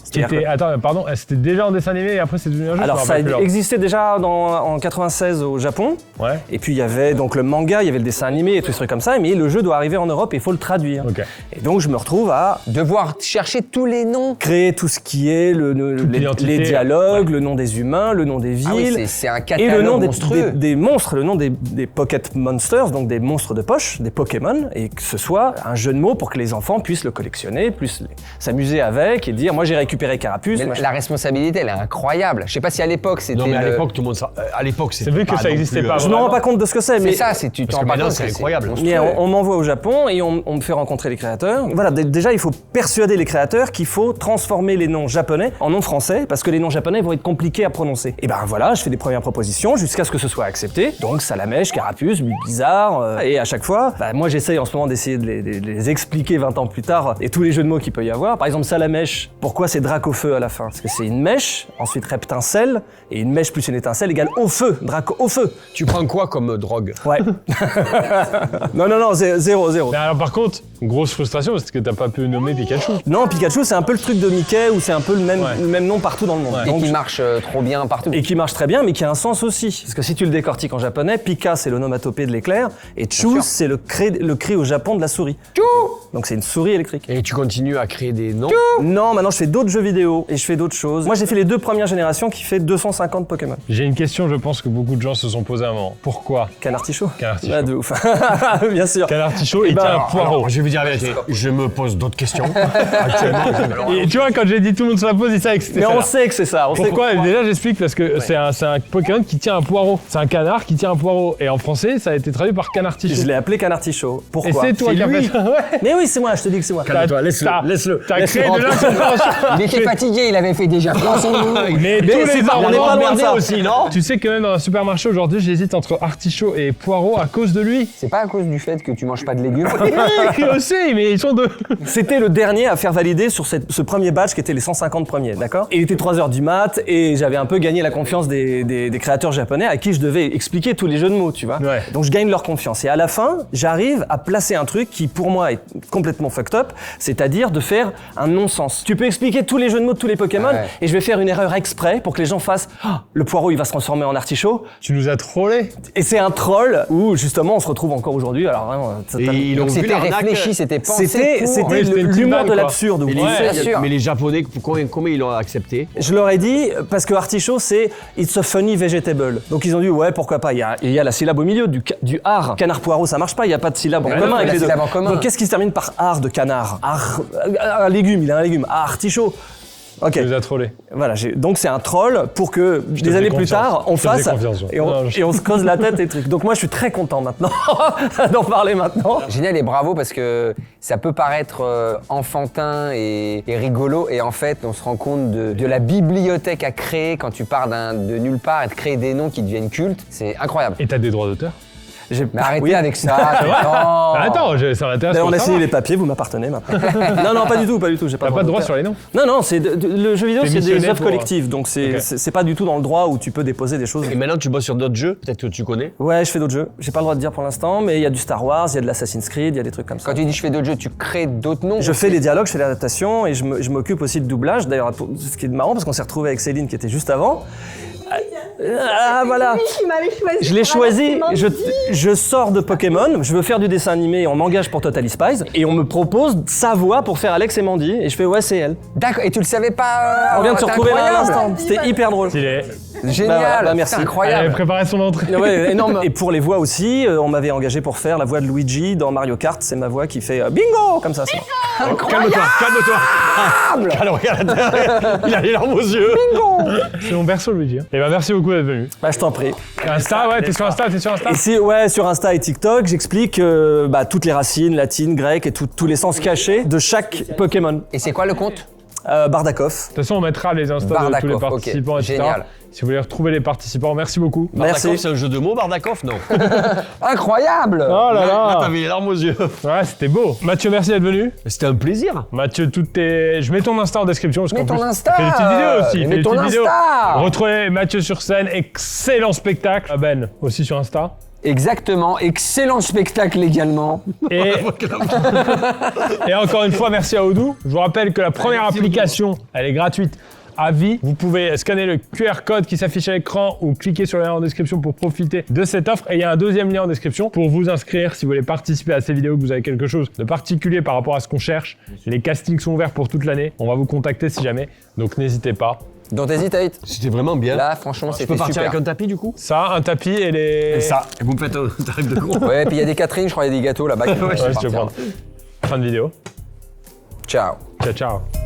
S1: Attends, pardon, c'était déjà en dessin animé et après c'est devenu un jeu?
S8: Alors
S1: je me
S8: ça
S1: rappelle plus, alors.
S8: existait déjà en 96 au Japon,
S1: Ouais.
S8: et puis il y avait donc le manga, il y avait le dessin animé et tout ce truc comme ça, mais le jeu doit arriver en Europe et il faut le traduire.
S1: Ok.
S8: Et donc je me retrouve à
S2: Devoir chercher tous les noms.
S8: créer tout ce qui est
S1: l'identité.
S8: les dialogues, le nom des humains, le nom des villes.
S2: Ah oui, c'est un
S8: et
S2: catalogue
S8: le nom
S2: monstrueux.
S8: des monstres, le nom des Pocket Monsters, donc des monstres de poche, des Pokémon, et que ce soit un jeu de mots pour que les enfants puissent le collectionner, puissent s'amuser avec et dire moi j'ai récupéré Carapuce.
S2: Mais
S8: machin.
S2: la responsabilité, elle est incroyable. Je sais pas si à l'époque c'était.
S3: Non, mais à l'époque, tout le monde. À l'époque,
S1: C'est vu que ça existait pas
S8: Je me rends pas compte de ce que c'est, mais
S2: C'est ça, tu
S3: Parce
S2: t'en
S3: que
S2: rends pas
S3: maintenant,
S2: compte.
S3: c'est
S2: que
S3: incroyable.
S2: monstrueux.
S8: mais on m'envoie au Japon et on me fait rencontrer les créateurs. Voilà, déjà il faut persuader les créateurs qu'il faut transformer les noms japonais en noms français parce que les noms japonais vont être compliqués à prononcer. Et ben voilà, je fais des premières propositions jusqu'à ce que ce soit accepté. Donc Salamèche, Carapuce, Bizarre, et à chaque fois, moi j'essaye en ce moment d'essayer de les expliquer 20 ans plus tard et tous les jeux de mots qu'il peut y avoir. Par exemple Salamèche, pourquoi c'est Dracofeu à la fin? Parce que c'est une mèche, ensuite reptincelle, et une mèche plus une étincelle égale au feu, Draco au feu.
S3: Tu prends quoi comme drogue?
S8: Ouais. non, zéro.
S1: Mais alors par contre, grosse frustration parce que t'as pas pu nommer Pikachu.
S8: Non, Pikachu, c'est un peu le truc de Mickey où c'est un peu le même nom partout dans le monde.
S1: Ouais.
S2: Et
S8: Donc,
S2: qui marche trop bien partout.
S8: et qui marche très bien, mais qui a un sens aussi. Parce que si tu le décortiques en japonais, Pika, c'est l'onomatopée de l'éclair, et Chou, c'est le cri au Japon de la souris. Chou! Donc c'est une souris électrique.
S3: Et tu continues à créer des noms?
S8: Non, maintenant je fais d'autres jeux vidéo, et je fais d'autres choses. Moi j'ai fait les 2 premières générations qui fait 250 Pokémon.
S1: J'ai une question, je pense que beaucoup de gens se sont posés avant. Pourquoi
S8: Canartichaud.
S1: Canartichaud.
S8: Ah, de ouf. Bien sûr.
S1: Canartichaud
S8: Eh
S1: est
S8: ben,
S1: un poireau?
S3: Alors, je vais vous dire la vérité. Je me pose d'autres questions. Actuellement,
S1: Et tu vois, quand j'ai dit tout le monde se la pose, il savait que c'était
S8: Mais
S1: ça.
S8: on sait que c'est ça. On sait
S1: Pourquoi? Déjà, j'explique parce que c'est un Pokémon qui tient un poireau. C'est un canard qui tient un poireau. Et en français, ça a été traduit par Canartichaud.
S8: Je l'ai appelé Canartichaud.
S1: Et
S8: Pourquoi?
S1: c'est toi qui as fait ça. Ouais.
S8: Mais oui, c'est moi, je te dis que c'est moi.
S3: calme-toi, laisse-le.
S1: T'as créé de l'incompréhension.
S2: Il était fatigué, il avait fait déjà plein son nom.
S1: Mais tous
S8: c'est
S1: les
S8: pas- on
S1: arbres
S8: n'est pas loin de ça.
S3: aussi, non?
S1: Tu sais que même dans un supermarché aujourd'hui, j'hésite entre artichaut et poireau à cause de lui.
S2: C'est pas à cause du fait que tu manges pas de légumes.
S1: Oui, aussi, mais ils sont deux.
S8: C'était le dernier à faire valider sur ce premier batch qui était les 150 premiers, d'accord? Il était 3h du mat et j'avais un peu gagné la confiance des créateurs japonais à qui je devais expliquer tous les jeux de mots, tu vois?
S1: Ouais.
S8: Donc je gagne leur confiance. Et à la fin, j'arrive à placer un truc qui pour moi est complètement fucked up, c'est-à-dire de faire un non-sens. Tu peux expliquer tous les jeux de mots de tous les Pokémon
S2: Ouais.
S8: et je vais faire une erreur exprès pour que les gens fassent « Ah, le poireau il va se transformer en artichaut » artichaut.
S1: Tu nous as trollé.
S8: Et c'est un troll où justement on se retrouve encore aujourd'hui. Alors vraiment,
S3: Et ils ont
S2: Donc
S3: vu
S2: c'était
S3: l'arnaque.
S2: réfléchi, c'était pensé
S8: c'était
S2: pour.
S8: c'était
S1: Oui, c'était une petite
S8: l'humour
S1: vanne,
S8: de
S1: quoi.
S8: l'absurde.
S3: Mais
S8: Vous
S3: les,
S8: savez.
S2: bien sûr.
S3: mais les Japonais, combien ils l'ont accepté?
S8: Je leur ai dit, parce que artichaut, c'est it's a funny vegetable. Donc ils ont dit, ouais, pourquoi pas. Il y a la syllabe au milieu, du art. Canard poireau, ça marche pas, il n'y a pas de syllabe en
S2: Ouais,
S8: commun
S2: non,
S8: avec
S2: la
S8: les deux.
S2: syllabe en commun.
S8: Donc qu'est-ce qui se termine par art de canard? Art, un légume, il a un légume. Artichaut. Ok.
S1: Tu nous as trollé.
S8: Voilà, donc c'est un troll pour que des
S1: fais
S8: années plus
S1: confiance.
S8: tard, on
S1: Je te fais
S8: fasse
S1: confiance, ouais.
S8: et on,
S1: Non,
S8: et on se creuse la tête et trucs. Donc moi, je suis très content maintenant d'en parler maintenant.
S2: Génial et bravo parce que ça peut paraître enfantin et rigolo et en fait on se rend compte de la bibliothèque à créer quand tu pars de nulle part et de créer des noms qui deviennent cultes. C'est incroyable.
S1: Et t'as des droits d'auteur?
S2: Mais arrêtez
S8: Oui.
S2: avec ça. non.
S1: Attends, ça m'intéresse.
S8: D'ailleurs, on
S1: pour
S8: a signé
S1: savoir.
S8: les papiers, vous m'appartenez maintenant. non, pas du tout, j'ai pas
S1: T'as pas de droit
S8: d'auteur.
S1: sur les noms?
S8: Non, c'est le jeu vidéo,
S1: T'es
S8: c'est des
S1: missionné
S8: œuvres
S1: pour-
S8: collectives, donc
S1: Ok.
S8: c'est pas du tout dans le droit où tu peux déposer des choses.
S3: Et maintenant, tu bosses sur d'autres jeux, peut-être que tu connais.
S8: Ouais, je fais d'autres jeux. J'ai pas le droit de dire pour l'instant, mais il y a du Star Wars, il y a de l'Assassin's Creed, il y a des trucs comme ça.
S2: Quand tu dis je fais d'autres jeux, tu crées d'autres noms.
S8: Je fais les dialogues, je fais l'adaptation et je m'occupe aussi de doublage. D'ailleurs, ce qui est marrant parce qu'on s'est retrouvé avec Céline qui était juste avant. Ah voilà.
S5: qui m'avait choisi.
S8: Je l'ai choisi, je sors de Pokémon, je veux faire du dessin animé, on m'engage pour Totally Spies et on me propose sa voix pour faire Alex et Mandy et je fais ouais c'est elle.
S2: D'accord. Et tu le savais pas.
S8: On vient de se
S2: c'est
S8: retrouver là à
S2: incroyable.
S8: l'instant, c'était hyper drôle.
S1: Il est.
S2: Génial.
S8: Bah voilà, bah merci.
S2: C'est
S1: Elle
S2: incroyable.
S1: avait préparé son entrée.
S8: Ouais, énorme. Et pour les voix aussi, on m'avait engagé pour faire la voix de Luigi dans Mario Kart, c'est ma voix qui fait bingo comme ça.
S3: Calme-toi. Alors, regarde, il a les larmes aux yeux.
S1: C'est mon perso, Luigi. Et ben merci beaucoup d'être venu.
S8: Bah je t'en prie.
S1: Insta, ouais, t'es sur Insta.
S8: Et si, ouais, sur Insta et TikTok, j'explique toutes les racines latines, grecques et tous les sens cachés de chaque Pokémon.
S2: Et c'est quoi le compte?
S8: Bardakov.
S1: De toute façon, on mettra les Insta de tous les
S2: Bardakov, ok.
S1: participants, etc.
S2: Génial.
S1: Si vous voulez retrouver les participants, merci beaucoup.
S8: Merci.
S3: Bardakov, c'est un jeu de mots, Bardakov? Non.
S2: Incroyable.
S1: Oh là
S3: Là,
S1: là.
S3: t'avais les larmes aux yeux.
S1: Ouais, c'était beau. Mathieu, merci d'être venu.
S3: C'était un plaisir.
S1: Mathieu, je mets ton Insta en description. Parce
S2: Mets
S1: qu'en
S2: ton
S1: plus,
S2: Insta.
S1: Fais des petites vidéos aussi.
S2: Mets
S1: fais des
S2: ton
S1: petites vidéos.
S2: Insta.
S1: Retrouvez Mathieu sur scène. Excellent spectacle. Ben, aussi sur Insta.
S2: Exactement. Excellent spectacle également.
S1: Et, et encore une fois, merci à Odoo. Je vous rappelle que la première application, elle est gratuite à vie. Vous pouvez scanner le QR code qui s'affiche à l'écran ou cliquer sur le lien en description pour profiter de cette offre. Et il y a un deuxième lien en description pour vous inscrire si vous voulez participer à ces vidéos, que vous avez quelque chose de particulier par rapport à ce qu'on cherche. Les castings sont ouverts pour toute l'année. On va vous contacter si jamais. Donc n'hésitez pas.
S2: Don't hesitate.
S3: C'était vraiment bien.
S2: Là, franchement,
S3: Je
S2: c'était
S3: peux partir
S2: super.
S3: avec un tapis, du coup?
S1: Ça, un tapis et les...
S3: Et ça. Et vous me faites un tarif de gros.
S2: Ouais, puis il y a des Catherine, je crois, il y a des gâteaux là-bas.
S1: Ouais, je vais prendre. Fin de vidéo.
S2: Ciao.
S1: Ciao, ciao.